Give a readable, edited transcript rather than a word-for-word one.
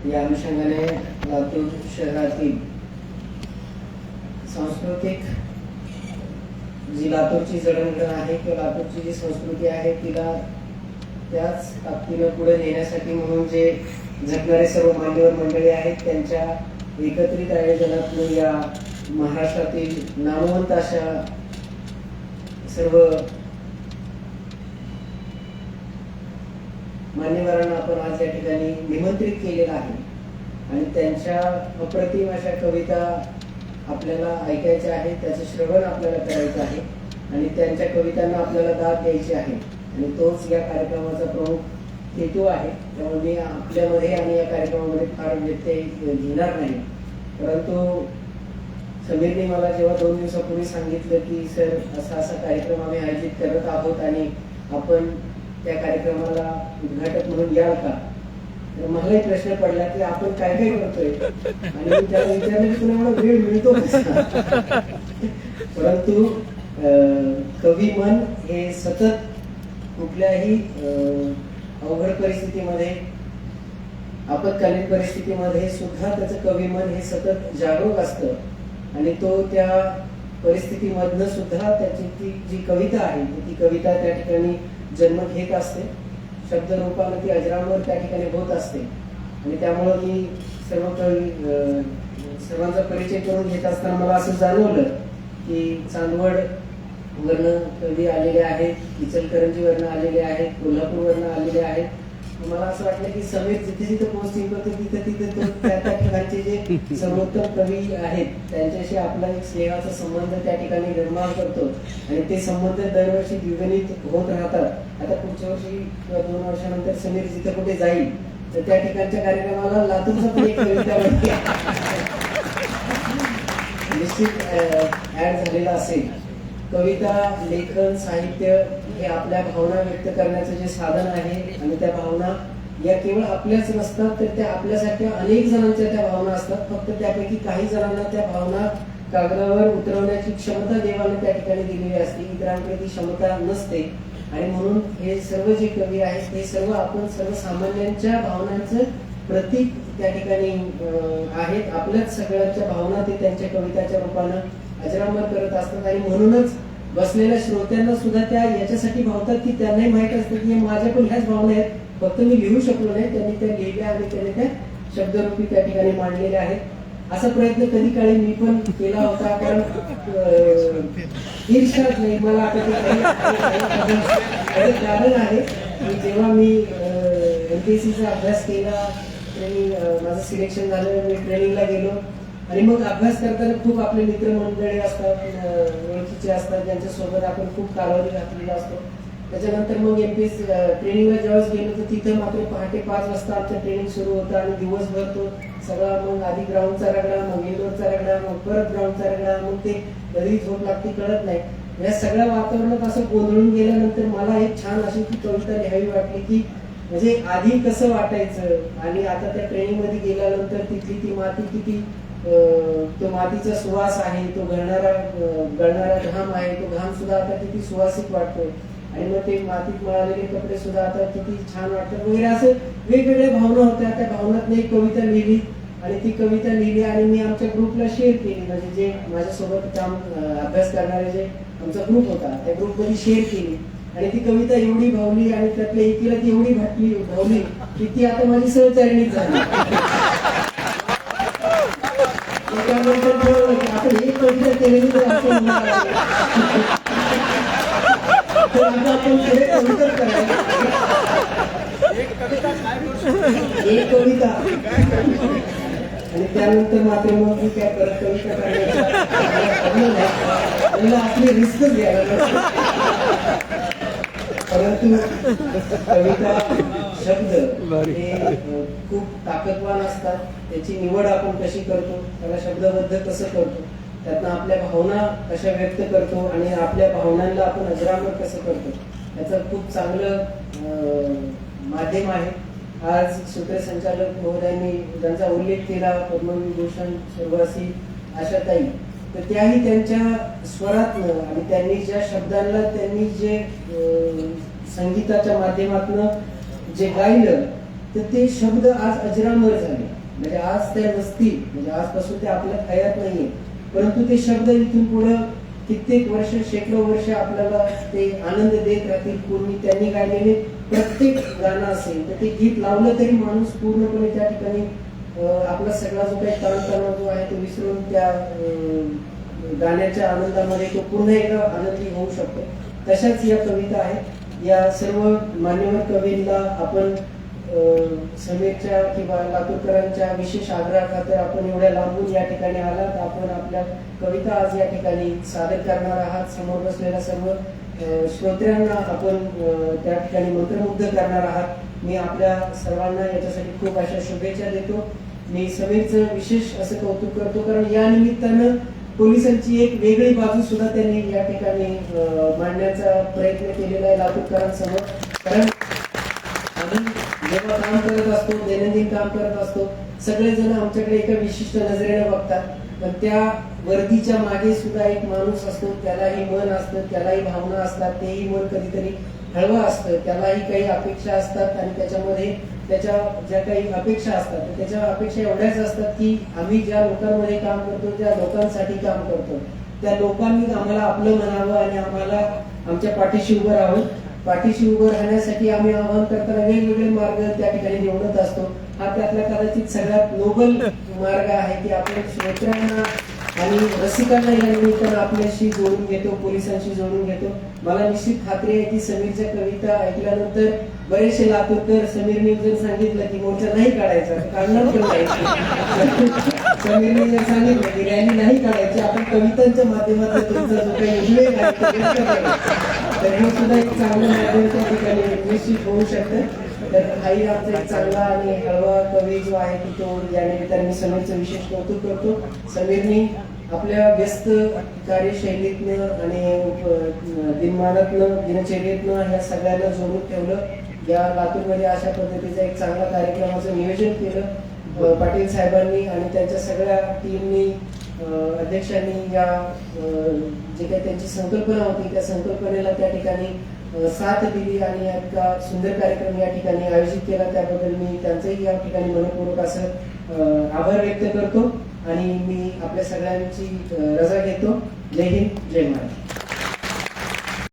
या अनुषंगाने लातूर शहरातील सांस्कृतिक जी लातूरची जडणघडण आहे किंवा लातूरची जी संस्कृती आहे तिला त्याच ताकदीनं पुढे नेण्यासाठी म्हणून जे झटणारे सर्व मान्यवर मंडळी आहेत त्यांच्या एकत्रित आयोजनातून या महाराष्ट्रातील नामवंत अशा सर्व मान्यवरांना आपण आज या ठिकाणी निमंत्रित केलेलं आहे आणि त्यांच्या अप्रतिम अशा कविता आपल्याला ऐकायच्या आहेत, त्याचं श्रवण आपल्याला करायचं आहे आणि त्यांच्या कवितांना आपल्याला दाद द्यायची आहे आणि तोच या कार्यक्रमाचा प्रमुख हेतू आहे. त्यामुळे मी आपल्यामध्ये आणि या कार्यक्रमामध्ये फार व्यत्यय घेणार नाही. परंतु समीरने मला जेव्हा 2 दिवसापूर्वी सांगितलं की सर असा कार्यक्रम आम्ही आयोजित करत आहोत आणि आपण त्या कार्यक्रमाला उद्घाटक म्हणून याल का, तर मलाही प्रश्न पडला की आपण काय काय करतोय आणि मी त्याला विचारलं की तुम्हाला वेळ मिळतो कसा. परंतु कवी मन हे सतत कुठल्याही अवघड परिस्थितीमध्ये, आपत्कालीन परिस्थितीमध्ये सुद्धा त्याचं कवी मन हे सतत जागरूक असतं आणि तो त्या परिस्थितीमधनं सुद्धा त्याची ती जी कविता आहे ती कविता त्या ठिकाणी जन्म घेत असते, शब्द रूपाने ती अजरामर त्या ठिकाणी होत असते. आणि त्यामुळं मी सर्वांचा परिचय करून घेत असताना मला असं जाणवलं की चांदवड वरनं कवी आलेले आहेत, इचलकरंजी वरनं आलेले आहेत, कोल्हापूर वरनं आलेले आहेत. मला असं वाटलं की समीर जिथे जिथे पोहोचतील तिथे तिथे तो त्या ठिकाणचे जे सर्वोत्तम कवी आहेत त्यांच्याशी आपला एक स्नेहाचा संबंध त्या ठिकाणी निर्माण करतो आणि ते संबंध दरवर्षी द्विगुणित होत राहतात. आता पुढच्या वर्षी किंवा 2 वर्षानंतर समीर जिथे कुठे जाईल तर त्या ठिकाणच्या कार्यक्रमाला लातूरचा पण एक कविता निश्चित ऍड झालेला असेल. कविता, लेखन, साहित्य हे आपल्या भावना व्यक्त करण्याचं जे साधन आहे आणि त्या भावना या केवळ आपल्याच नसतात तर त्या आपल्यासारख्या अनेक जणांच्या त्या भावना असतात. फक्त त्यापैकी काही जणांना त्या भावना कागदावर उतरवण्याची क्षमता देवाने त्या ठिकाणी दिलेली असते, इतरांकडे ती क्षमता नसते. आणि म्हणून हे सर्व जे कवी आहेत हे सर्व आपण सर्वसामान्यांच्या भावनांचं प्रतीक त्या ठिकाणी आहेत. आपल्याच सगळ्यांच्या भावना ते त्यांच्या कविताच्या रूपानं अजरामर करत असतात आणि म्हणूनच बसलेल्या श्रोत्यांना सुद्धा त्या याच्यासाठी भावतात की त्यांनाही माहित असतं की माझ्या पण ह्याच भावना आहेत, फक्त मी लिहू शकलो नाही. त्यांनी त्या लिहिल्या आणि त्यांनी त्या शब्दरूपी त्या ठिकाणी मांडलेल्या आहेत. असा प्रयत्न कधी काळी मी पण केला होता, कारण ईर्ष्याच नाही मला आता कारण आहे की जेव्हा मी MPSCचा अभ्यास केला, माझं सिलेक्शन झालं, मी ट्रेनिंगला गेलो आणि मग अभ्यास करताना खूप आपले मित्रमंडळी असतात, ओळखीचे असतात, ज्यांच्यासोबत आपण खूप कालावधी घातलेला असतो. त्याच्यानंतर मग MPSC ट्रेनिंगला जेव्हा गेलो तर तिथं मात्र पहाटे 5 वाजता आमचं ट्रेनिंग सुरू होतं आणि दिवसभर तो सगळा मग आधी ग्राउंडचा रगडा, मग इंडोरचा रगडा, मग परत ग्राउंडचा रगडा, मग ते कधी झोप लागते कळत नाही. या सगळ्या वातावरणात असं गोंधळून गेल्यानंतर मला एक छान अशी ती कविता लिहावी वाटली की म्हणजे आधी कसं वाटायचं आणि आता त्या ट्रेनिंग मध्ये गेल्यानंतर तिथली ती माती किती, तो मातीचा सुवास आहे, तो गळणारा घाम आहे, तो घाम सुद्धा आता किती सुवासिक वाटतोय आणि मग ते मातीत मळालेले कपडे सुद्धा आता किती छान वाटतात वगैरे. असं वेगवेगळ्या भावना होत्या. त्या भावनातनं एक कविता लिहिली आणि ती कविता लिहिली आणि मी आमच्या ग्रुपला शेअर केली. म्हणजे जे माझ्यासोबत काम अभ्यास करणारे जे आमचा ग्रुप होता त्या ग्रुपमध्ये शेअर केली आणि ती कविता एवढी भावली आणि त्यातल्या एकीला ती एवढी भावली की ती आता माझी सहचारिणीच झाली. आपण एक कविता केलेली तर आपण कविता करायला एक कविता आणि त्यानंतर मात्र मग मी काय परत कविता करायला आपली रिस्कच घ्यायला. परंतु कविता शब्द हे खूप ताकदवान असतात. त्याची निवड आपण कशी करतो, त्याला शब्दबद्ध कसं करतो, त्यातनं आपल्या भावना कशा व्यक्त करतो आणि आपल्या भावनांना आपण अजरामर कसं करतो, याचं खूप चांगलं माध्यम आहे. आज सूत्रसंचालक महोदयांनी ज्यांचा उल्लेख केला, पद्मविभूषण स्वर्गवासी आशाताई, तर त्याही त्यांच्या स्वरातनं आणि त्यांनी ज्या शब्दांना त्यांनी जे संगीताच्या माध्यमातून जे गायलं तर ते शब्द आज अजरामर झाले. म्हणजे आज त्या नसतील, म्हणजे आजपासून ते आपल्या हयात नाहीये, परंतु ते शब्द इथून पुढं कित्येक वर्ष, शेकडो वर्ष आपल्याला ते आनंद देत राहतील. पूर्वी त्यांनी गायलेले प्रत्येक गाणं असेल तर ते गीत लावलं तरी माणूस पूर्णपणे त्या ठिकाणी आपला सगळा जो काही ताणतणाव जो आहे तो विसरून त्या गाण्याच्या आनंदामध्ये तो पुन्हा एकदा आनंदी होऊ शकतो. तशाच या कविता आहेत. या सर्व मान्यवर कवींना आपण समीरच्या किंवा लातूरकरांच्या विशेष आग्रहाखातर आपण एवढ्या लांबून या ठिकाणी आलात. आपण आपल्या कविता आज या ठिकाणी सादर करणार आहात. समोर बसलेल्या सर्व श्रोत्यांना आपण त्या ठिकाणी मंत्रमुग्ध करणार आहात. मी आपल्या सर्वांना याच्यासाठी खूप अशा शुभेच्छा देतो. मी समीरचं विशेष असं कौतुक करतो, कारण या निमित्तानं पोलिसांची एक वेगळी बाजू सुद्धा त्यांनी या ठिकाणी मांडण्याचा प्रयत्न केलेला आहे लातूरकरांसमोर. कारण आम्ही जेव्हा काम करत असतो, दैनंदिन काम करत असतो, सगळेजण आमच्याकडे एका विशिष्ट नजरेने बघतात, पण त्या वर्दीच्या मागे सुद्धा एक माणूस असतो, त्यालाही मन असतं, त्यालाही भावना असतात, तेही मन कधीतरी हळवं असतं, त्यालाही काही अपेक्षा असतात आणि त्याच्यामध्ये त्याच्या ज्या काही अपेक्षा असतात त्याच्या अपेक्षा एवढ्याच असतात की आम्ही ज्या लोकांमध्ये काम करतो, ज्या लोकांसाठी काम करतो, त्या लोकांनी आम्हाला आपलं म्हणावं आणि आम्हाला आमच्या पाठीशी उभं राहावं. पाठीशी उभं राहण्यासाठी आम्ही आवाहन करताना वेगवेगळे मार्ग त्या ठिकाणी निवडत असतो. हा त्यातला कदाचित सगळ्यात नोबल मार्ग आहे की आपण श्रोत्यांना आणि रसिकांना या निमित्तानं आपल्याशी जोडून घेतो, पोलिसांशी जोडून घेतो. मला निश्चित खात्री आहे की समीरच्या कविता ऐकल्यानंतर बरेचसे लातूरकर समीरने जर सांगितलं की मोर्चा नाही काढायचा काढणार पण नाही. समीरने जर सांगितलं की रॅली नाही काढायची, आपण कवितांच्या माध्यमातून तुमचा जो काही उल्लेख आहे तो व्यक्त करा, तर हे सुद्धा एक चांगलं माध्यम त्या ठिकाणी निश्चित होऊ शकतं. तर हाही आमचा एक चांगला आणि हळवा कवी जो आहे की तो या निमित्ताने समीरचं विशेष कौतुक करतो. समीरनी आपल्या व्यस्त कार्यशैलीतनं आणि दिनमानातनं दिनचर्येतनं ह्या सगळ्यांना जोडून ठेवलं. या लातूरमध्ये अशा पद्धतीचं एक चांगला कार्यक्रमाचं नियोजन केलं पाटील साहेबांनी आणि त्यांच्या सगळ्या टीमनी, अध्यक्षांनी. या जे काही त्यांची संकल्पना होती त्या संकल्पनेला त्या ठिकाणी साथ दिली आणि इतका सुंदर कार्यक्रम या ठिकाणी आयोजित केला, त्याबद्दल मी त्यांचंही या ठिकाणी मनपूर्वक असं आभार व्यक्त करतो आणि मी आपल्या सगळ्यांची रजा घेतो. जय हिंद, जय महाराष्ट्र.